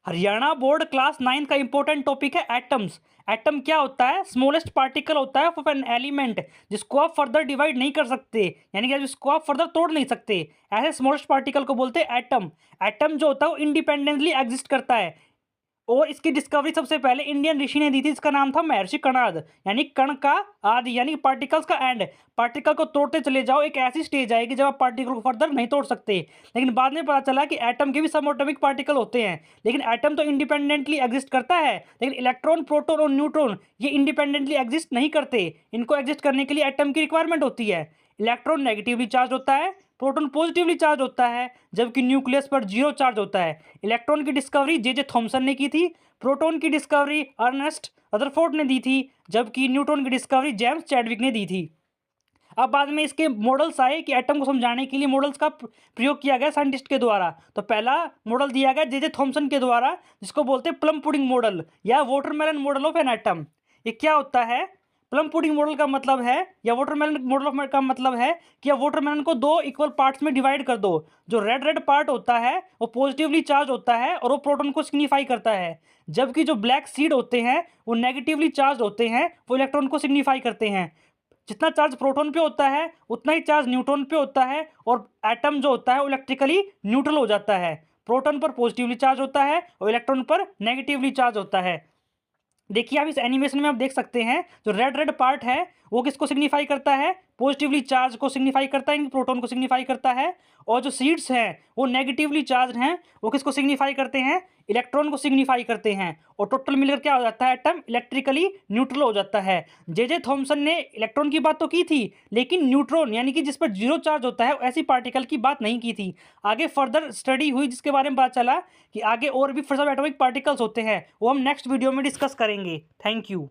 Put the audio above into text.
Haryana board class 9 का important topic है atoms. Atom क्या होता है? स्मॉलेस्ट पार्टिकल होता है ऑफ एन एलिमेंट जिसको आप फर्दर डिवाइड नहीं कर सकते, यानी कि जिसको आप फर्दर तोड़ नहीं सकते। ऐसे स्मॉलेस्ट पार्टिकल को बोलते हैं एटम। एटम जो होता है वो इंडिपेंडेंटली एग्जिस्ट करता है और इसकी डिस्कवरी सबसे पहले इंडियन ऋषि ने दी थी। इसका नाम था महर्षि कणाद, यानी कण का आदि, यानी पार्टिकल्स का एंड। पार्टिकल को तोड़ते चले जाओ, एक ऐसी स्टेज आएगी जब आप पार्टिकल को फर्दर नहीं तोड़ सकते। लेकिन बाद में पता चला कि एटम के भी सब एटॉमिक पार्टिकल होते हैं, लेकिन एटम तो इंडिपेंडेंटली एग्जिस्ट करता है, लेकिन इलेक्ट्रॉन, प्रोटॉन और न्यूट्रॉन ये इंडिपेंडेंटली एग्जिस्ट नहीं करते। इनको एग्जिस्ट करने के लिए एटम की रिक्वायरमेंट होती है। इलेक्ट्रॉन नेगेटिवली चार्ज होता है, प्रोटॉन पॉजिटिवली चार्ज होता है, जबकि न्यूक्लियस पर जीरो चार्ज होता है। इलेक्ट्रॉन की डिस्कवरी जे थॉमसन ने की थी, प्रोटॉन की डिस्कवरी अर्नेस्ट रदरफोर्ड ने दी थी, जबकि न्यूट्रॉन की डिस्कवरी जेम्स चैडविक ने दी थी। अब बाद में इसके मॉडल्स आए कि एटम को समझाने के लिए मॉडल्स का प्रयोग किया गया साइंटिस्ट के द्वारा। तो पहला मॉडल दिया गया जे थॉमसन के द्वारा, जिसको बोलते हैं प्लम पुडिंग मॉडल या watermelon model of an atom. ये क्या होता है? प्लम पुडिंग मॉडल का मतलब है, या वाटरमेलन मॉडल का मतलब है कि आप वाटरमेलन को दो इक्वल पार्ट्स में डिवाइड कर दो। जो रेड रेड पार्ट होता है वो पॉजिटिवली चार्ज होता है और वो प्रोटॉन को सिग्निफाई करता है, जबकि जो ब्लैक सीड होते हैं वो नेगेटिवली चार्ज होते हैं, वो इलेक्ट्रॉन को सिग्निफाई करते हैं। जितना चार्ज प्रोटॉन पे होता है उतना ही चार्ज न्यूट्रॉन पे होता है, और एटम जो होता है वो इलेक्ट्रिकली न्यूट्रल हो जाता है। प्रोटॉन पर पॉजिटिवली चार्ज होता है और इलेक्ट्रॉन पर नेगेटिवली चार्ज होता है। देखिए आप इस एनिमेशन में आप देख सकते हैं जो रेड रेड पार्ट है वो किसको सिग्निफाई करता है? पॉजिटिवली चार्ज को सिग्निफाई करता है, प्रोटॉन को सिग्निफाई करता है। और जो सीड्स हैं वो नेगेटिवली चार्ज हैं, वो किसको सिग्निफाई करते हैं? इलेक्ट्रॉन को सिग्निफाई करते हैं। और टोटल मिलकर क्या हो जाता है? एटम इलेक्ट्रिकली न्यूट्रल हो जाता है। जे थॉमसन ने इलेक्ट्रॉन की बात तो की थी, लेकिन न्यूट्रॉन यानी कि जिस पर जीरो चार्ज होता है ऐसी पार्टिकल की बात नहीं की थी। आगे फर्दर स्टडी हुई जिसके बारे में पता चला कि आगे और भी सब एटॉमिक पार्टिकल्स होते हैं, वो हम नेक्स्ट वीडियो में डिस्कस करेंगे। Thank you.